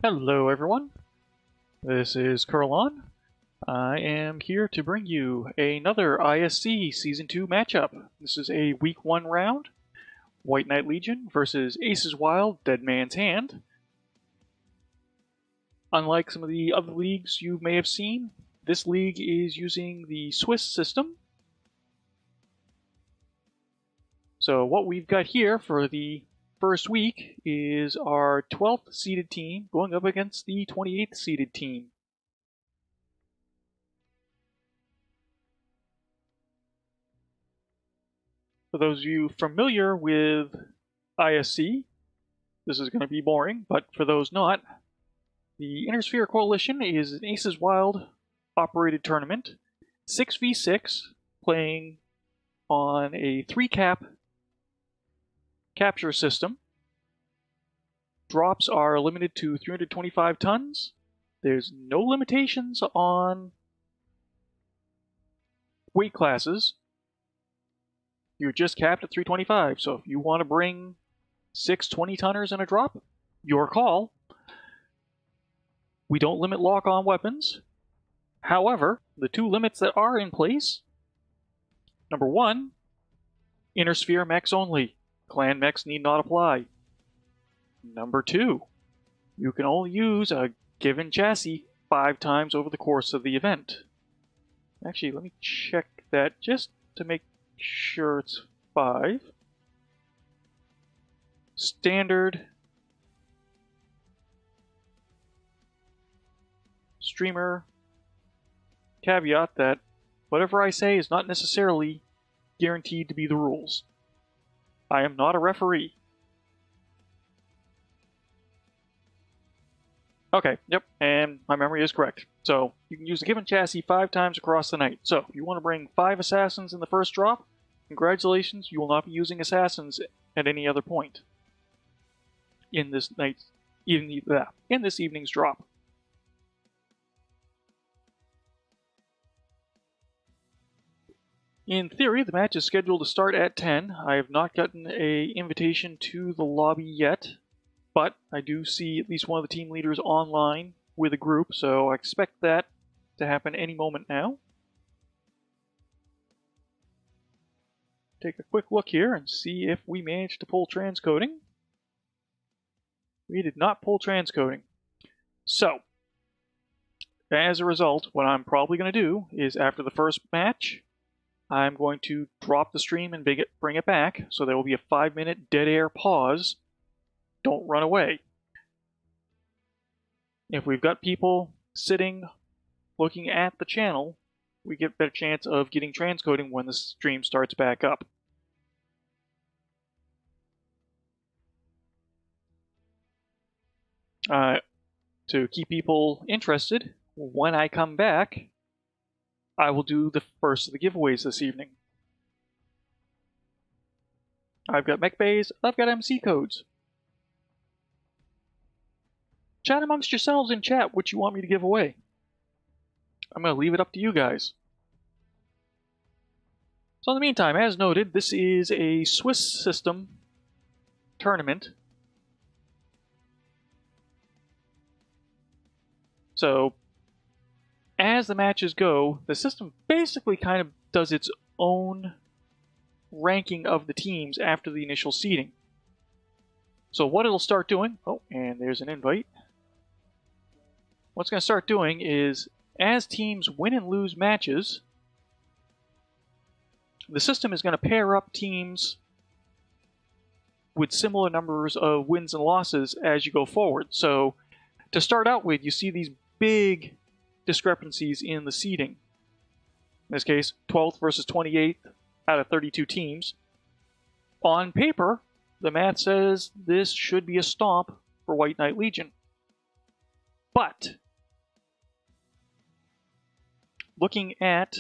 Hello everyone, this is Curlon. I am here to bring you another ISC Season 2 matchup. This is a Week 1 round, White Knight Legion versus Aces Wild, Dead Man's Hand. Unlike some of the other leagues you may have seen, this league is using the Swiss system. So what we've got here for the first week is our 12th seeded team going up against the 28th seeded team. For those of you familiar with ISC, this is going to be boring, but for those not, the Intersphere Coalition is an Aces Wild operated tournament, 6v6, playing on a 3-cap capture system. Drops are limited to 325 tons. There's no limitations on weight classes. You're just capped at 325, so if you want to bring 6 20-tonners in a drop, your call. We don't limit lock-on weapons. However, the two limits that are in place: number 1, Inner Sphere mechs only. Clan mechs need not apply. Number 2, you can only use a given chassis 5 times over the course of the event. Actually, let me check that just to make sure it's 5. Standard streamer caveat that whatever I say is not necessarily guaranteed to be the rules. I am not a referee. Okay, yep, and my memory is correct. So, you can use a given chassis 5 times across the night. So, if you want to bring 5 assassins in the first drop, congratulations, you will not be using assassins at any other point in this evening's drop. In theory, the match is scheduled to start at 10. I have not gotten an invitation to the lobby yet, but I do see at least one of the team leaders online with a group, so I expect that to happen any moment now. Take a quick look here and see if we managed to pull transcoding. We did not pull transcoding. So, as a result, what I'm probably going to do is after the first match, I'm going to drop the stream and bring it back, so there will be a 5-minute dead air pause. Don't run away. If we've got people sitting, looking at the channel, we get a better chance of getting transcoding when the stream starts back up. To keep people interested, when I come back, I will do the first of the giveaways this evening. I've got mech bays, I've got MC codes. Chat amongst yourselves in chat what you want me to give away. I'm going to leave it up to you guys. So in the meantime, as noted, this is a Swiss system tournament. So, as the matches go, the system basically kind of does its own ranking of the teams after the initial seeding. So what it'll start doing, oh, and there's an invite. What's going to start doing is, as teams win and lose matches, the system is going to pair up teams with similar numbers of wins and losses as you go forward. So, to start out with, you see these big discrepancies in the seeding. In this case, 12th versus 28th out of 32 teams. On paper, the math says this should be a stomp for White Knight Legion. But, looking at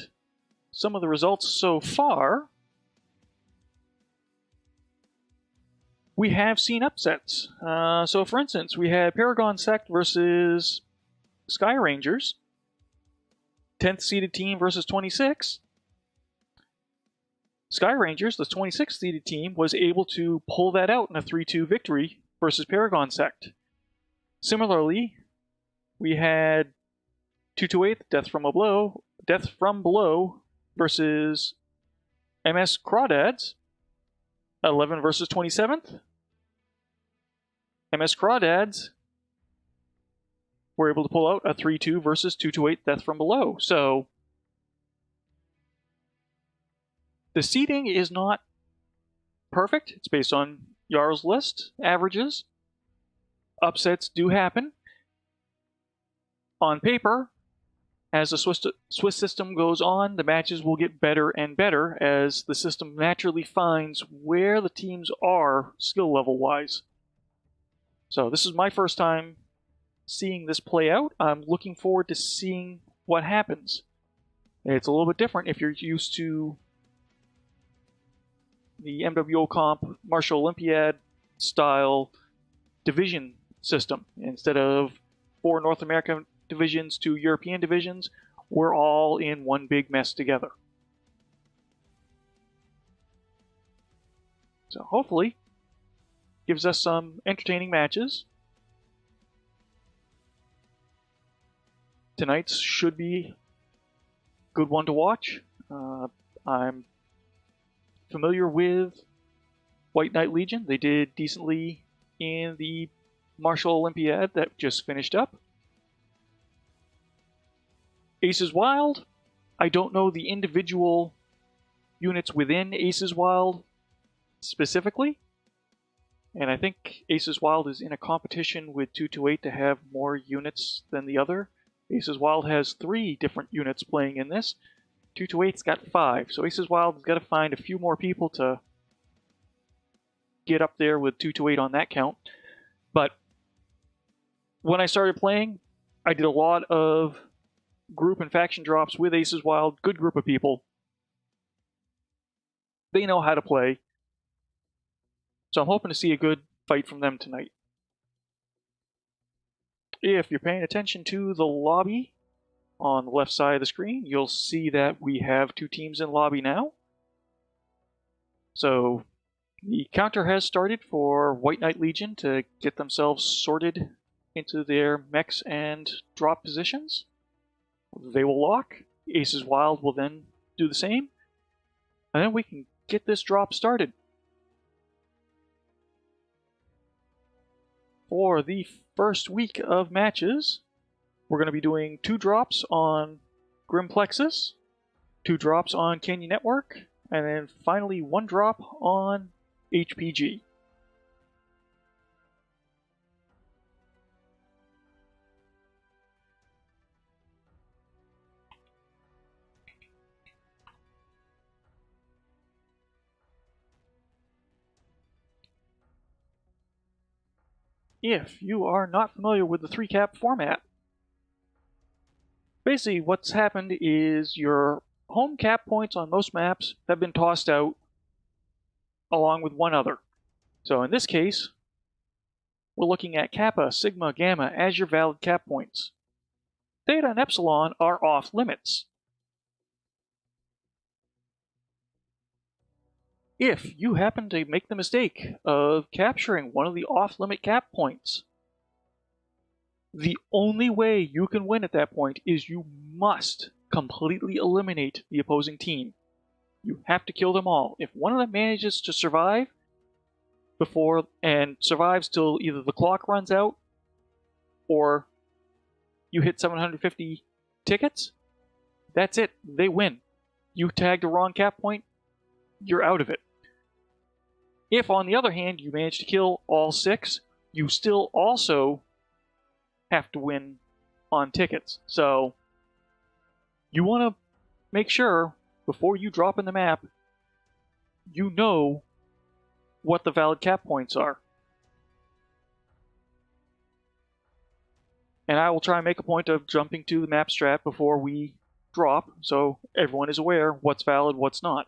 some of the results so far, we have seen upsets. So for instance, we had Paragon Sect versus Sky Rangers. 10th seeded team versus 26. Sky Rangers, the 26th seeded team, was able to pull that out in a 3-2 victory versus Paragon Sect. Similarly, we had 228 Death from Below versus MS Crawdads, 11 versus 27th. MS Crawdads were able to pull out a 3-2 versus 228 Death from Below. So the seeding is not perfect. It's based on Jarl's list averages. Upsets do happen. On paper, as the Swiss system goes on, the matches will get better and better as the system naturally finds where the teams are skill level wise. So this is my first time seeing this play out. I'm looking forward to seeing what happens. It's a little bit different if you're used to the MWO comp Martial Olympiad style division system. Instead of 4 North American divisions, 2 European divisions, we're all in one big mess together. So hopefully gives us some entertaining matches. Tonight's should be a good one to watch. I'm familiar with White Knight Legion. They did decently in the Martial Olympiad that just finished up. Aces Wild, I don't know the individual units within Aces Wild specifically, and I think Aces Wild is in a competition with 228 to have more units than the other. Aces Wild has 3 different units playing in this. 228's got 5, so Aces Wild has got to find a few more people to get up there with 228 on that count. But when I started playing, I did a lot of group and faction drops with Aces Wild. Good group of people. They know how to play. So I'm hoping to see a good fight from them tonight. If you're paying attention to the lobby on the left side of the screen, you'll see that we have 2 teams in lobby now. So the counter has started for White Knight Legion to get themselves sorted into their mechs and drop positions. They will lock. Aces Wild will then do the same. And then we can get this drop started. For the first week of matches, we're going to be doing 2 drops on Grim Plexus, 2 drops on Canyon Network, and then finally 1 drop on HPG. If you are not familiar with the 3-cap format, basically what's happened is your home cap points on most maps have been tossed out along with one other. So in this case, we're looking at Kappa, Sigma, Gamma as your valid cap points. Theta and Epsilon are off limits. If you happen to make the mistake of capturing one of the off-limit cap points, the only way you can win at that point is you must completely eliminate the opposing team. You have to kill them all. If one of them manages to survive before and survives till either the clock runs out or you hit 750 tickets, that's it. They win. You tagged a wrong cap point, you're out of it. If, on the other hand, you manage to kill all 6, you still also have to win on tickets. So you want to make sure, before you drop in the map, you know what the valid cap points are. And I will try and make a point of jumping to the map strat before we drop, so everyone is aware what's valid, what's not.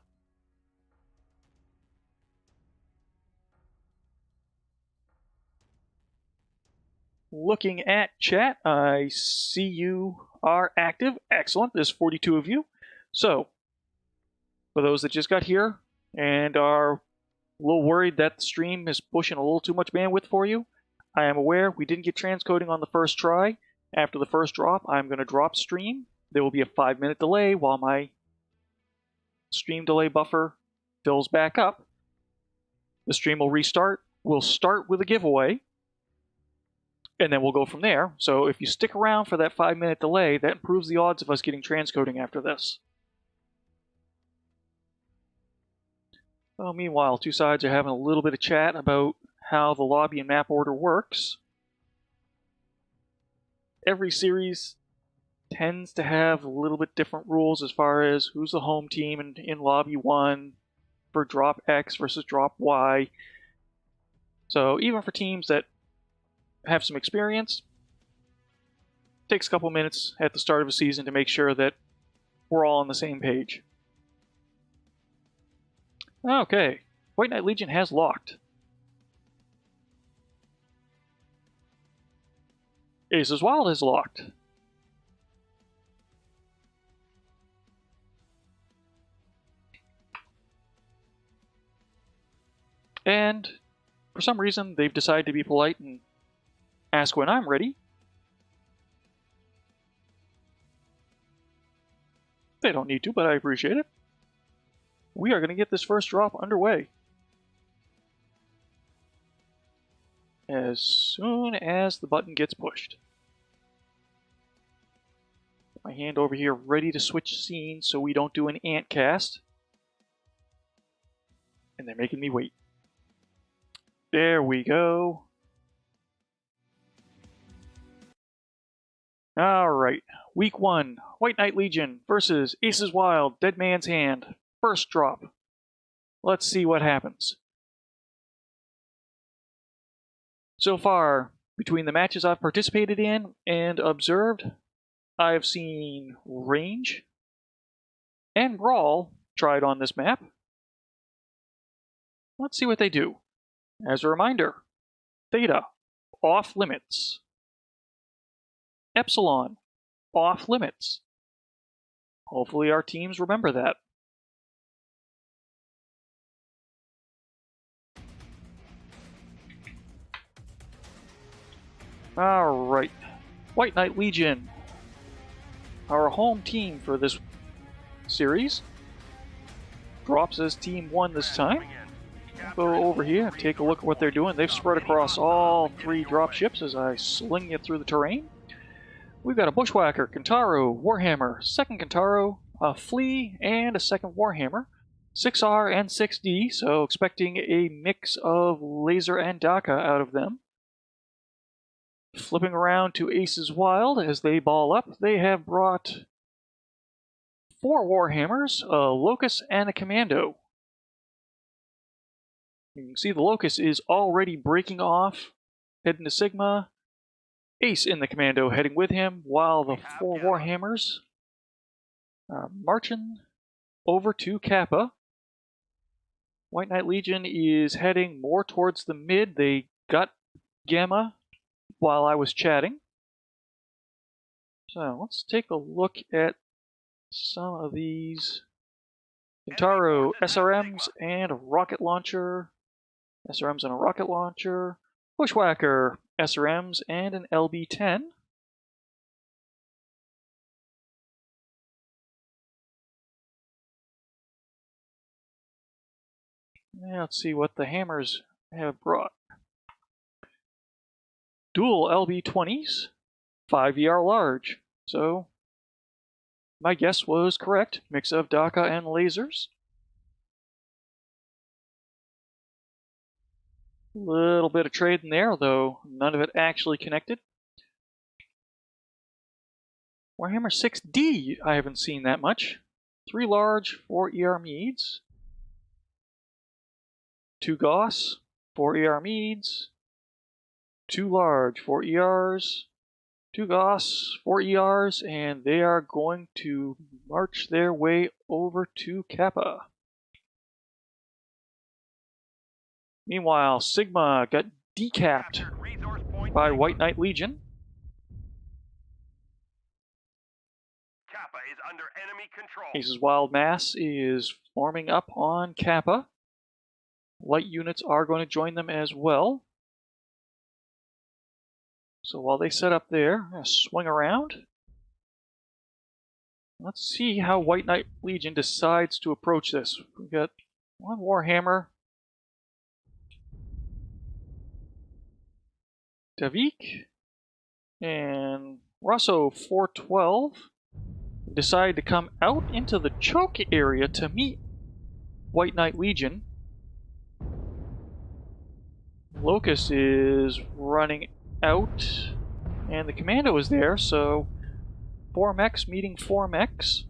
Looking at chat, I see you are active. Excellent. There's 42 of you. So, for those that just got here and are a little worried that the stream is pushing a little too much bandwidth for you, I am aware we didn't get transcoding on the first try. After the first drop, I'm going to drop stream. There will be a 5-minute delay while my stream delay buffer fills back up. The stream will restart. We'll start with a giveaway, and then we'll go from there. So if you stick around for that 5-minute delay, that improves the odds of us getting transcoding after this. Well, meanwhile, two sides are having a little bit of chat about how the lobby and map order works. Every series tends to have a little bit different rules as far as who's the home team in lobby 1 for drop X versus drop Y. So even for teams that have some experience, it takes a couple minutes at the start of a season to make sure that we're all on the same page. Okay, White Knight Legion has locked. Aces Wild has locked. And for some reason, they've decided to be polite and ask when I'm ready. They don't need to, but I appreciate it. We are going to get this first drop underway as soon as the button gets pushed. Put my hand over here ready to switch scenes so we don't do an ant cast. And they're making me wait. There we go. Alright, week 1, White Knight Legion versus Aces Wild, Dead Man's Hand. First drop. Let's see what happens. So far, between the matches I've participated in and observed, I've seen Range and Brawl tried on this map. Let's see what they do. As a reminder, Theta, off limits. Epsilon, off limits. Hopefully our teams remember that. Alright, White Knight Legion, our home team for this series, drops as Team 1 this time. Go over here and take a look at what they're doing. They've spread across all 3 drop ships as I sling it through the terrain. We've got a Bushwhacker, Kentaro, Warhammer, second Kentaro, a Flea, and a second Warhammer. 6R and 6D, so expecting a mix of laser and DACA out of them. Flipping around to Aces Wild as they ball up, they have brought 4 Warhammers, a Locust, and a Commando. You can see the Locust is already breaking off, heading to Sigma. Ace in the Commando heading with him, while the 4 Warhammers are marching over to Kappa. White Knight Legion is heading more towards the mid. They got Gamma while I was chatting. So let's take a look at some of these. Kentaro, SRMs and a rocket launcher. SRMs and a rocket launcher. Bushwhacker, SRMs and an LB-10. Now let's see what the hammers have brought. Dual LB-20s, 5ER large. So my guess was correct. Mix of DACA and lasers. Little bit of trade in there, though none of it actually connected. Warhammer 6D, I haven't seen that much. 3 large, 4 ER Meads. 2 Gauss, 4 ER Meads. 2 large, 4 ERs. 2 Gauss, 4 ERs, and they are going to march their way over to Kappa. Meanwhile, Sigma got decapped by White Knight Legion. Kappa is under enemy control. Aces Wild Mass is forming up on Kappa. Light units are going to join them as well. So while they set up there, I'm going to swing around. Let's see how White Knight Legion decides to approach this. We've got one Warhammer, Davik, and Russo 412 decide to come out into the choke area to meet White Knight Legion. Locust is running out, and the commando is there, so 4 mechs meeting 4 mechs.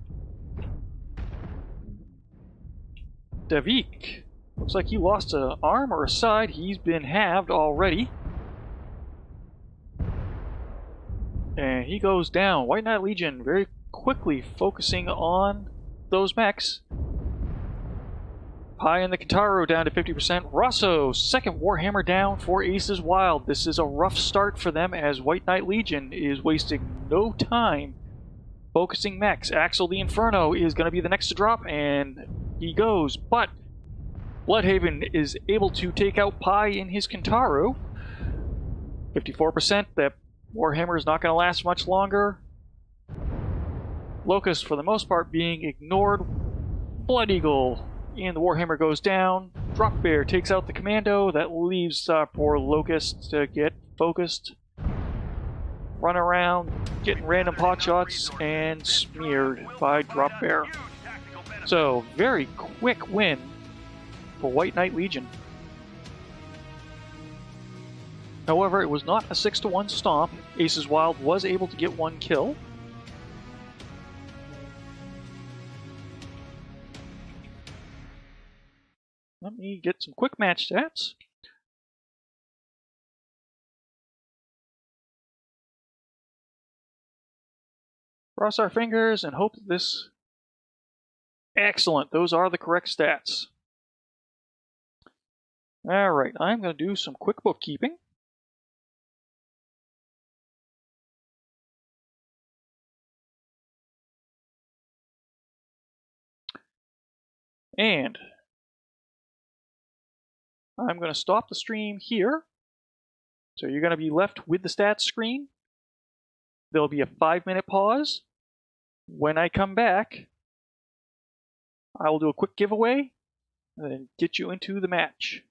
Davik looks like he lost an arm or a side. He's been halved already. And he goes down. White Knight Legion very quickly focusing on those mechs. Pi and the Kintaro down to 50%. Rosso, second Warhammer down for Aces Wild. This is a rough start for them as White Knight Legion is wasting no time focusing mechs. Axel the Inferno is going to be the next to drop, and he goes. But Bloodhaven is able to take out Pi in his Kintaro. 54%. That Warhammer is not going to last much longer. Locust, for the most part, being ignored. Blood Eagle and the Warhammer goes down. Drop Bear takes out the Commando. That leaves poor Locust to get focused. Run around, getting random potshots, and smeared by Drop Bear. So, very quick win for White Knight Legion. However, it was not a 6-1 stomp. Aces Wild was able to get 1 kill. Let me get some quick match stats. Cross our fingers and hope that this... Excellent, those are the correct stats. Alright, I'm going to do some quick bookkeeping. And I'm going to stop the stream here. So you're going to be left with the stats screen. There'll be a 5-minute pause. When I come back, I will do a quick giveaway and then get you into the match.